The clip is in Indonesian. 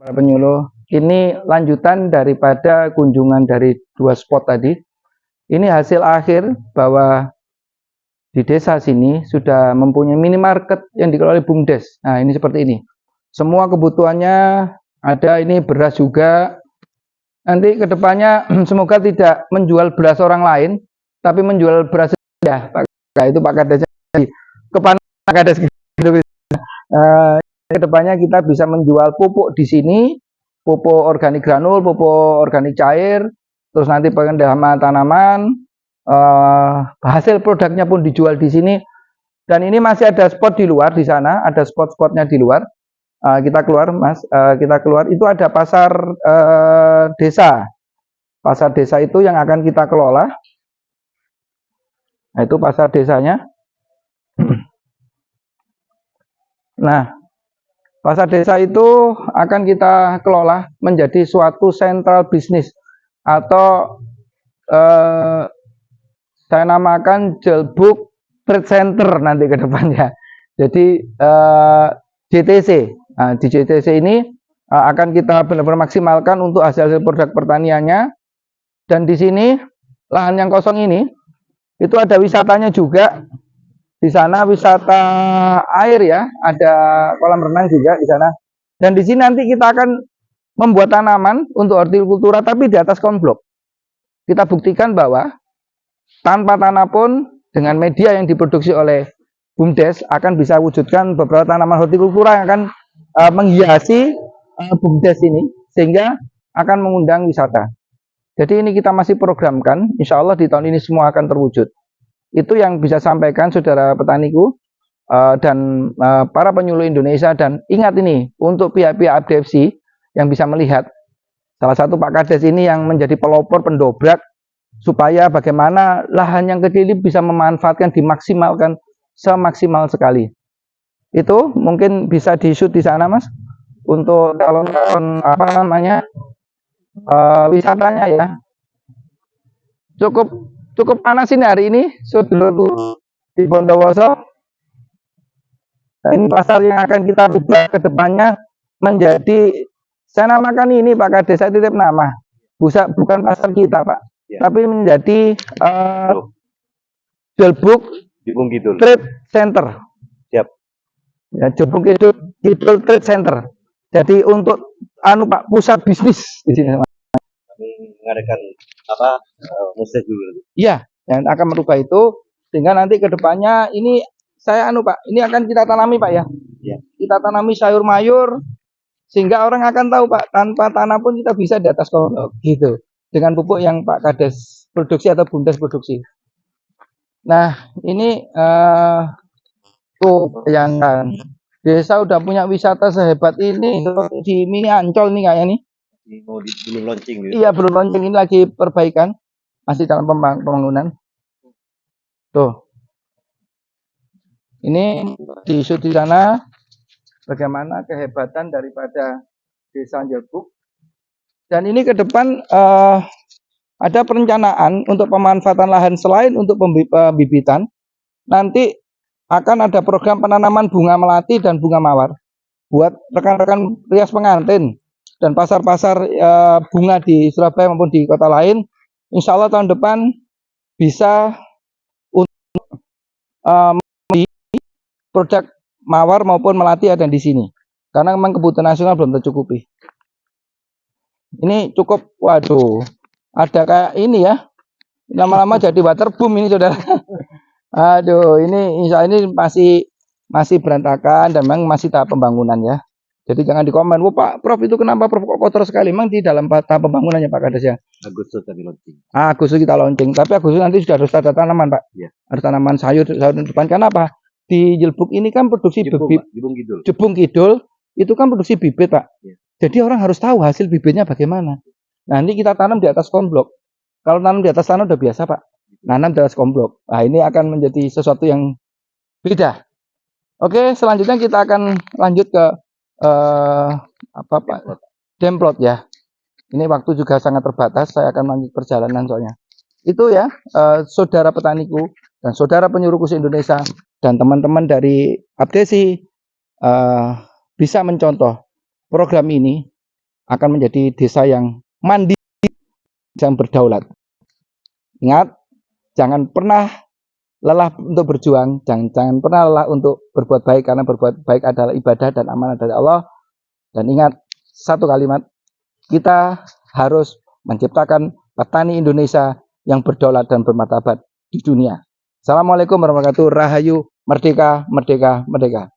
para penyuluh. Ini lanjutan daripada kunjungan dari 2 spot tadi. Ini hasil akhir bahwa di desa sini sudah mempunyai minimarket yang dikelola oleh BUMDes. Nah, ini seperti ini. Semua kebutuhannya ada, ini beras juga. Nanti kedepannya semoga tidak menjual beras orang lain, tapi menjual beras ya, Pak. Itu Pak Kades. Kepada Pak Kades. Kedepannya kita bisa menjual pupuk di sini, pupuk organik granul, pupuk organik cair, terus nanti pengendama tanaman, hasil produknya pun dijual di sini. Dan ini masih ada spot di luar, di sana ada spot-spotnya di luar. Kita keluar, Mas, kita keluar. Itu ada pasar desa. Pasar desa itu yang akan kita kelola. Nah, itu pasar desanya. Nah, pasar desa itu akan kita kelola menjadi suatu sentral bisnis atau saya namakan Jelbuk Trade Center nanti ke depannya. Jadi JTC. Nah, di JTC ini akan kita benar-benar maksimalkan untuk hasil-hasil produk pertaniannya. Dan di sini lahan yang kosong ini itu ada wisatanya juga. Di sana wisata air ya, ada kolam renang juga di sana. Dan di sini nanti kita akan membuat tanaman untuk hortikultura tapi di atas konblok. Kita buktikan bahwa tanpa tanah pun dengan media yang diproduksi oleh BUMDes akan bisa wujudkan beberapa tanaman hortikultura yang akan menghiasi BUMDes ini sehingga akan mengundang wisata. Jadi ini kita masih programkan, insya Allah di tahun ini semua akan terwujud. Itu yang bisa sampaikan saudara petaniku dan para penyuluh Indonesia. Dan ingat ini untuk pihak-pihak ABFC yang bisa melihat, salah satu Pak Kades ini yang menjadi pelopor pendobrak supaya bagaimana lahan yang kecil ini bisa memanfaatkan, dimaksimalkan semaksimal sekali. Itu mungkin bisa di-shoot di sana, Mas, untuk calon apa namanya wisatanya ya. Cukup panas ini hari ini, saudaraku di Bondowoso. Ini pasar yang akan kita ubah ke depannya menjadi, saya namakan ini Pak Kades, saya titip nama, bukan pasar kita Pak, ya, tapi menjadi Jelbuk Trade Center. Siap. Ya, Jelbuk Kidul Trade Center. Jadi untuk Pak, pusat bisnis di sini. Mengadakan apa musik dulu. Iya, yang akan merubah itu sehingga nanti ke depannya ini saya Pak, ini akan kita tanami Pak ya. Iya. Kita tanami sayur mayur sehingga orang akan tahu Pak, tanpa tanah pun kita bisa di atas konblok gitu. Dengan pupuk yang Pak Kades produksi atau BUMDes produksi. Nah, ini tuh bayangkan desa udah punya wisata sehebat ini di Mini Ancol nih kayaknya nih. Belum launching gitu. Iya, belum launching, ini lagi perbaikan, masih dalam pembangunan. Tuh, ini di shoot di sana bagaimana kehebatan daripada desa Jelbuk. Dan ini ke depan ada perencanaan untuk pemanfaatan lahan selain untuk pembibitan. Nanti akan ada program penanaman bunga melati dan bunga mawar buat rekan-rekan rias pengantin dan pasar-pasar bunga di Surabaya maupun di kota lain. Insya Allah tahun depan bisa untuk produk mawar maupun melati ada di sini. Karena memang kebutuhan nasional belum tercukupi. Ini cukup, waduh, ada kayak ini ya. Lama-lama jadi waterboom ini saudara. Aduh, ini insya Allah ini masih berantakan dan memang masih tahap pembangunan ya. Jadi jangan dikomen, "Wah Pak Prof itu kenapa Prof kok kotor sekali?" Memang di dalam tahap pembangunannya Pak Kades ya. Agustus tadi launching. Agustus kita launching, tapi Agustus nanti sudah harus ada tanaman Pak. Ya. Ada tanaman sayur depan. Karena apa? Di Jelbuk ini kan produksi bibit. Jebung Kidul itu kan produksi bibit Pak. Ya. Jadi orang harus tahu hasil bibitnya bagaimana. Nanti kita tanam di atas konblok. Kalau tanam di atas tanah udah biasa Pak. Nanam di atas konblok. Nah ini akan menjadi sesuatu yang beda. Oke, selanjutnya kita akan lanjut ke apa Pak? Demplot ya. Ini waktu juga sangat terbatas, saya akan lanjut perjalanan soalnya. Itu ya, saudara petaniku dan saudara penyuluh Indonesia dan teman-teman dari Abdesi bisa mencontoh program ini akan menjadi desa yang mandiri, yang berdaulat. Ingat, jangan pernah lelah untuk berjuang, jangan pernah lelah untuk berbuat baik, karena berbuat baik adalah ibadah dan amanah dari Allah. Dan ingat satu kalimat, kita harus menciptakan petani Indonesia yang berdaulat dan bermartabat di dunia. Assalamualaikum warahmatullahi wabarakatuh. Rahayu, merdeka, merdeka, merdeka.